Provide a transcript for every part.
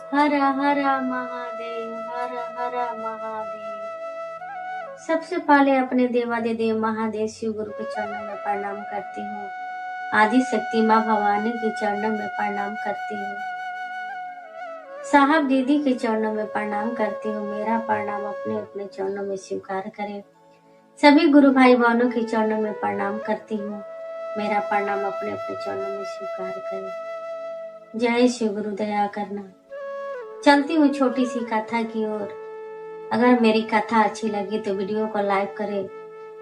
हर हर महादेव, हर हर महादेव। सबसे पहले अपने देवादिदेव महादेव शिव गुरु के चरणों में प्रणाम करती हूँ। आदि शक्ति माँ भवानी के चरणों में प्रणाम करती हूँ। साहब दीदी के चरणों में प्रणाम करती हूँ। मेरा प्रणाम अपने अपने चरणों में स्वीकार करें। सभी गुरु भाई बहनों के चरणों में प्रणाम करती हूँ। मेरा प्रणाम अपने अपने चरणों में स्वीकार करें। जय शिव गुरु, दया करना। चलती हूँ छोटी सी कथा की ओर। अगर मेरी कथा अच्छी लगी तो वीडियो को लाइक करें,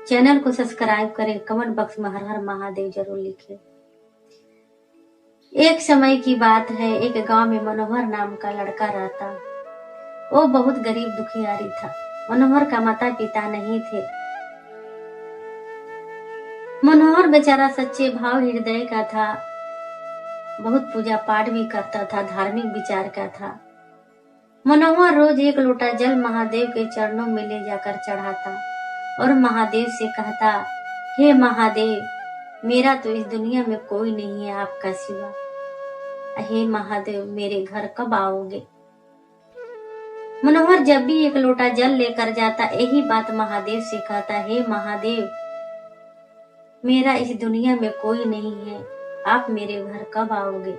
चैनल को सब्सक्राइब करें, कमेंट बॉक्स में हर हर महादेव जरूर लिखें। एक समय की बात है, एक गांव में मनोहर नाम का लड़का रहता। वो बहुत गरीब दुखियारी था। मनोहर का माता पिता नहीं थे। मनोहर बेचारा सच्चे भाव हृदय का था। बहुत पूजा पाठ भी करता था, धार्मिक विचार का था। मनोहर रोज एक लोटा जल महादेव के चरणों में ले जाकर चढ़ाता और महादेव से कहता, हे महादेव, मेरा तो इस दुनिया में कोई नहीं है आपका सिवा। हे महादेव, मेरे घर कब आओगे? मनोहर जब भी एक लोटा जल लेकर जाता, यही बात महादेव से कहता, हे महादेव, मेरा इस दुनिया में कोई नहीं है, आप मेरे घर कब आओगे?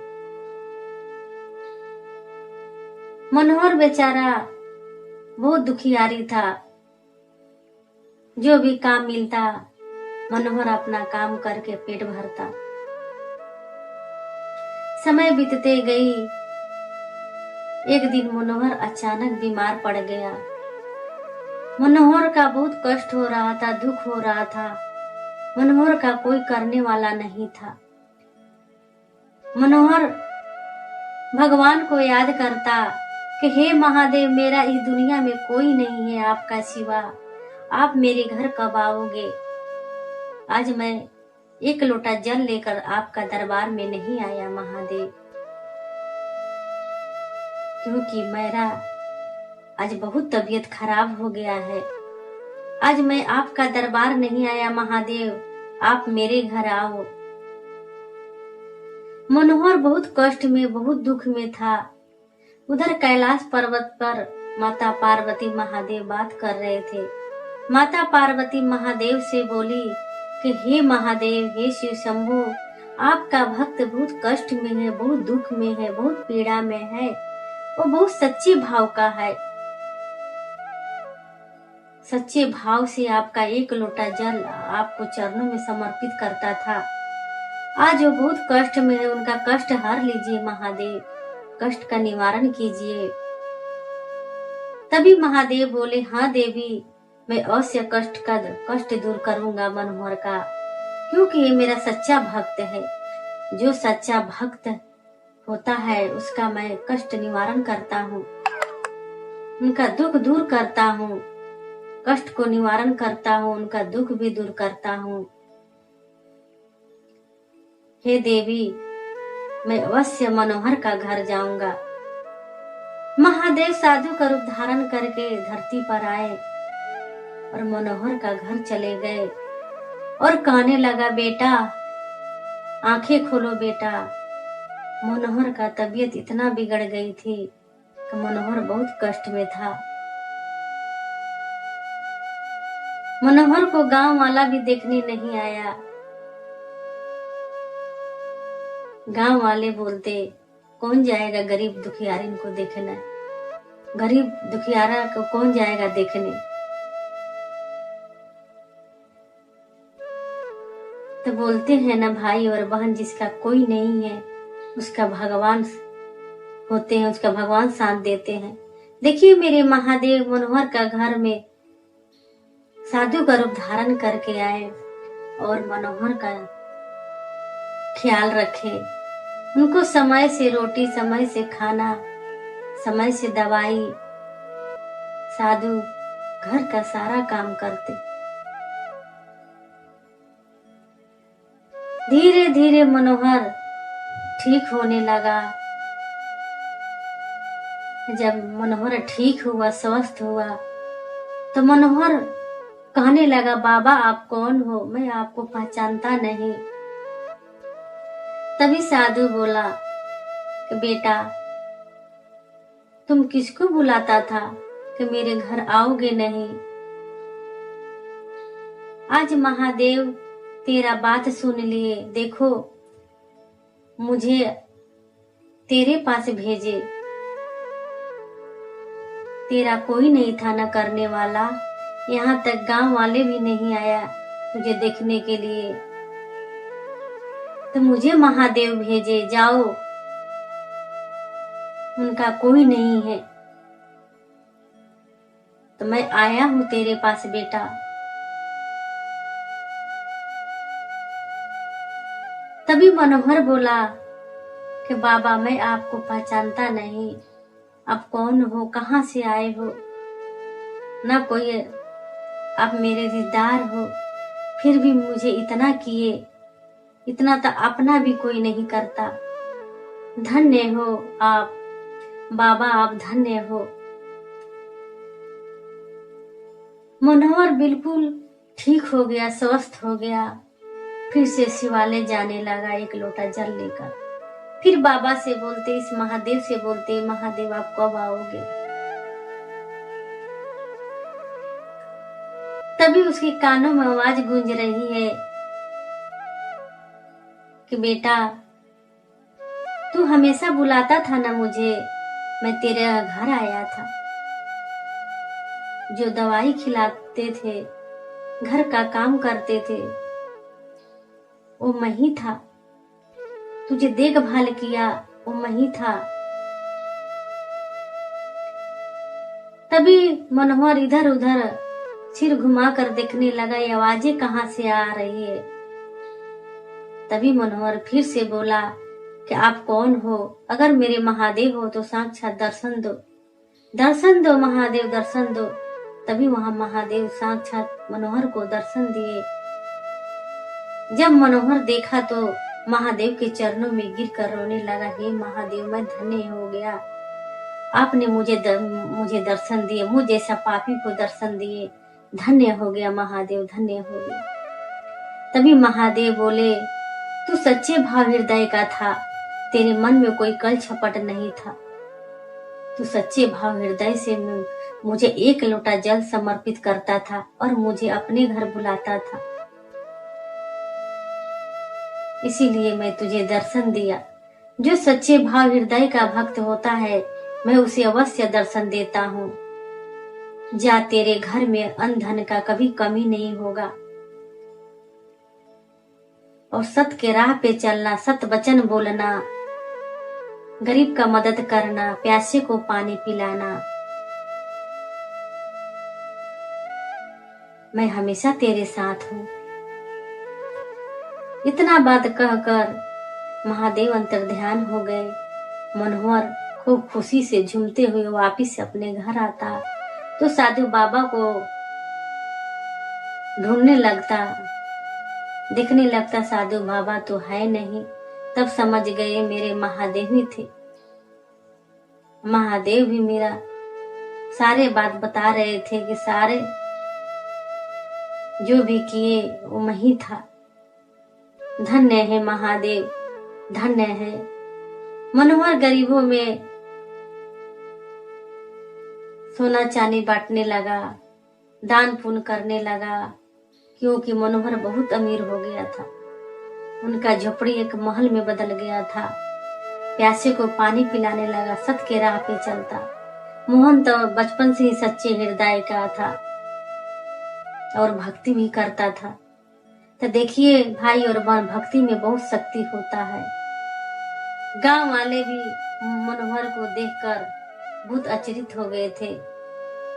मनोहर बेचारा बहुत दुखियारी था। जो भी काम मिलता मनोहर अपना काम करके पेट भरता। समय बीतते गई। एक दिन मनोहर अचानक बीमार पड़ गया। मनोहर का बहुत कष्ट हो रहा था, दुख हो रहा था। मनोहर का कोई करने वाला नहीं था। मनोहर भगवान को याद करता कि हे महादेव, मेरा इस दुनिया में कोई नहीं है आपका सिवा, आप मेरे घर कब आओगे? आज मैं एक लोटा जल लेकर आपका दरबार में नहीं आया महादेव, क्योंकि मेरा आज बहुत तबीयत खराब हो गया है। आज मैं आपका दरबार नहीं आया महादेव, आप मेरे घर आओ। मनोहर बहुत कष्ट में, बहुत दुख में था। उधर कैलाश पर्वत पर माता पार्वती महादेव बात कर रहे थे। माता पार्वती महादेव से बोली कि हे महादेव, हे शिव शंभु, आपका भक्त बहुत कष्ट में है, बहुत दुख में है, बहुत पीड़ा में है। वो बहुत सच्चे भाव का है। सच्चे भाव से आपका एक लोटा जल आपको चरणों में समर्पित करता था। आज वो बहुत कष्ट में है, उनका कष्ट हर लीजिए महादेव, कष्ट का निवारण कीजिए। तभी महादेव बोले, हाँ देवी, मैं अवश्य कष्ट दूर करूंगा मनोहर का, क्योंकि ये मेरा सच्चा भक्त है। जो सच्चा भक्त होता है उसका मैं कष्ट निवारण करता हूँ, उनका दुख दूर करता हूँ, कष्ट को निवारण करता हूँ, उनका दुख भी दूर करता हूँ। हे देवी, मैं अवश्य मनोहर का घर जाऊंगा। महादेव साधु का रूप धारण करके धरती पर आए और मनोहर का घर चले गए और कहने लगा, बेटा आंखें खोलो बेटा। मनोहर का तबीयत इतना बिगड़ गई थी कि मनोहर बहुत कष्ट में था। मनोहर को गांव वाला भी देखने नहीं आया। गांव वाले बोलते, कौन जाएगा गरीब दुखियारी को देखने? गरीब दुखियारा को कौन जाएगा देखने? तो बोलते हैं ना, भाई और बहन जिसका कोई नहीं है उसका भगवान होते हैं, उसका भगवान साथ देते हैं। देखिए मेरे महादेव मनोहर का घर में साधु का रूप धारण करके आए और मनोहर का ख्याल रखे। उनको समय से रोटी, समय से खाना, समय से दवाई, साधु घर का सारा काम करते। धीरे धीरे मनोहर ठीक होने लगा। जब मनोहर ठीक हुआ, स्वस्थ हुआ, तो मनोहर कहने लगा, बाबा आप कौन हो? मैं आपको पहचानता नहीं। तभी साधु बोला कि बेटा तुम किसको बुलाता था कि मेरे घर आओगे नहीं। आज महादेव तेरा बात सुन लिए, देखो मुझे तेरे पास भेजे। तेरा कोई नहीं था न करने वाला, यहाँ तक गांव वाले भी नहीं आया तुझे देखने के लिए, तो मुझे महादेव भेजे। जाओ, उनका कोई नहीं है, तो मैं आया हूँ तेरे पास बेटा। तभी मनोहर बोला कि बाबा मैं आपको पहचानता नहीं, आप कौन हो, कहाँ से आए हो, ना कोई आप मेरे रिश्तेदार हो, फिर भी मुझे इतना किए, इतना तो अपना भी कोई नहीं करता। धन्य हो आप बाबा, आप धन्य हो। मनोहर बिल्कुल ठीक हो गया, स्वस्थ हो गया, फिर से शिवालय जाने लगा एक लोटा जल लेकर। फिर बाबा से बोलते, इस महादेव से बोलते, महादेव आप कब आओगे। तभी उसके कानों में आवाज गूंज रही है कि बेटा तू हमेशा बुलाता था ना मुझे, मैं तेरे घर आया था, जो दवाई खिलाते थे, घर का काम करते थे, वो मैं ही था, तुझे देखभाल किया वो मैं ही था। तभी मनोहर इधर उधर सिर घुमाकर देखने लगा, ये आवाजें कहाँ से आ रही है। तभी मनोहर फिर से बोला कि आप कौन हो, अगर मेरे महादेव हो तो साक्षात दर्शन दो, दर्शन दो महादेव, दर्शन दो। तभी वहां महादेव साक्षात मनोहर को दर्शन दिए। जब मनोहर देखा तो महादेव के चरणों में गिरकर रोने लगा, हे महादेव मैं धन्य हो गया, आपने मुझे दर्शन दिए, मुझ जैसा पापी को दर्शन दिए, धन्य हो गया महादेव, धन्य हो गया। तभी महादेव बोले, तू सच्चे भाव हृदय का था, तेरे मन में कोई कल छपट नहीं था, तू सच्चे भाव हृदय से मुझे एक लोटा जल समर्पित करता था और मुझे अपने घर बुलाता था, इसीलिए मैं तुझे दर्शन दिया। जो सच्चे भाव हृदय का भक्त होता है मैं उसे अवश्य दर्शन देता हूँ। जा, तेरे घर में अन्न धन का कभी कमी नहीं होगा, और सत्य के राह पे चलना, सत्य वचन बोलना, गरीब का मदद करना, प्यासे को पानी पिलाना, मैं हमेशा तेरे साथ हूँ। इतना बात कहकर महादेव अंतर्ध्यान हो गए। मनोहर खूब खुशी से झूमते हुए वापिस अपने घर आता तो साधु बाबा को ढूंढने लगता, देखने लगता, साधु बाबा तो है नहीं। तब समझ गए मेरे महादेव ही थे। महादेव भी मेरा सारे बात बता रहे थे कि सारे जो भी किए वो मैं ही था। धन्य है महादेव, धन्य है। मनोहर गरीबों में सोना चांदी बांटने लगा, दान पुण्य करने लगा, क्योंकि मनोहर बहुत अमीर हो गया था। उनका झोपड़ी एक महल में बदल गया था। प्यासे को पानी पिलाने लगा, सत्य के राह पे चलता। मोहन तो बचपन से ही सच्चे हृदय का था और भक्ति भी करता था। तो देखिए भाई और बहन, भक्ति में बहुत शक्ति होता है। गांव वाले भी मनोहर को देखकर बहुत अचरित हो गए थे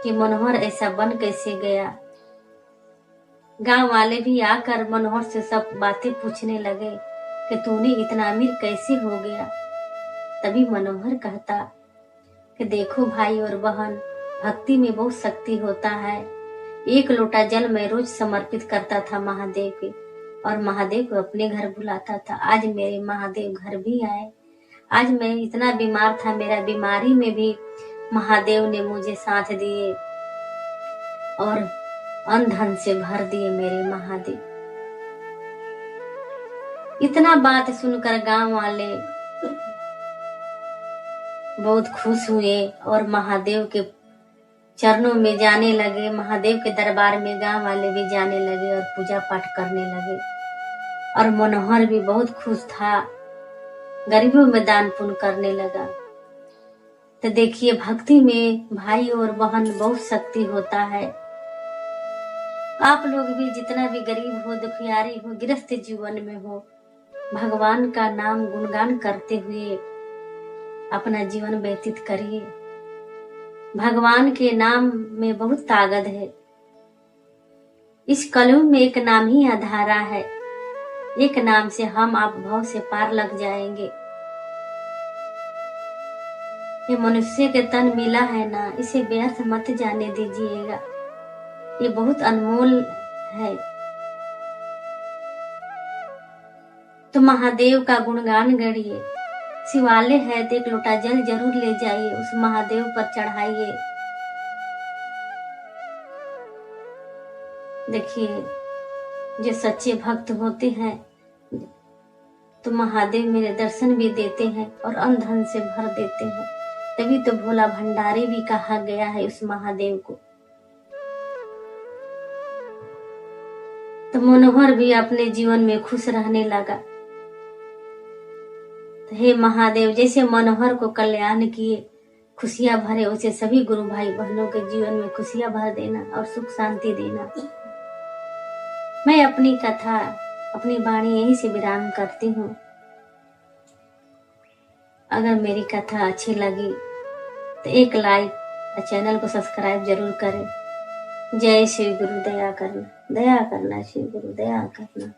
कि मनोहर ऐसा बन कैसे गया। गांव वाले भी आकर मनोहर से सब बातें पूछने लगे कि तूने इतना अमीर कैसे हो गया। तभी मनोहर कहता कि देखो भाई और बहन, भक्ति में बहुत शक्ति होता है। एक लोटा जल मैं रोज समर्पित करता था महादेव के, और महादेव को अपने घर बुलाता था। आज मेरे महादेव घर भी आए। आज मैं इतना बीमार था, मेरा बीमारी में भी महादेव ने मुझे साथ दिए और अन्न धन से भर दिए मेरे महादेव। इतना बात सुनकर गांव वाले बहुत खुश हुए और महादेव के चरणों में जाने लगे। महादेव के दरबार में गांव वाले भी जाने लगे और पूजा पाठ करने लगे। और मनोहर भी बहुत खुश था, गरीबों में दान पुण्य करने लगा। तो देखिए, भक्ति में भाई और बहन बहुत शक्ति होता है। आप लोग भी जितना भी गरीब हो, दुखियारी हो, गृहस्थ जीवन में हो, भगवान का नाम गुणगान करते हुए अपना जीवन व्यतीत करिए। भगवान के नाम में बहुत ताकत है। इस कलयुग में एक नाम ही आधारा है। एक नाम से हम आप भव से पार लग जाएंगे। ये मनुष्य के तन मिला है ना, इसे व्यर्थ मत जाने दीजिएगा। ये बहुत अनमोल है। तो महादेव का गुणगान गढ़िए। शिवालय है तो एक लोटा जल जरूर ले जाइए, उस महादेव पर चढ़ाइए। देखिए, जो सच्चे भक्त होते हैं तो महादेव मेरे दर्शन भी देते हैं और अन्न धन से भर देते हैं। तभी तो भोला भंडारी भी कहा गया है उस महादेव को। तो मनोहर भी अपने जीवन में खुश रहने लगा। तो हे महादेव, जैसे मनोहर को कल्याण किए, खुशियां भरे, उसे सभी गुरु भाई बहनों के जीवन में खुशियां भर देना और सुख शांति देना। मैं अपनी कथा, अपनी वाणी यहीं से विराम करती हूँ। अगर मेरी कथा अच्छी लगी तो एक लाइक और चैनल को सब्सक्राइब जरूर करें। जय श्री गुरु, दया करना, दया करना, श्री गुरु दया करना।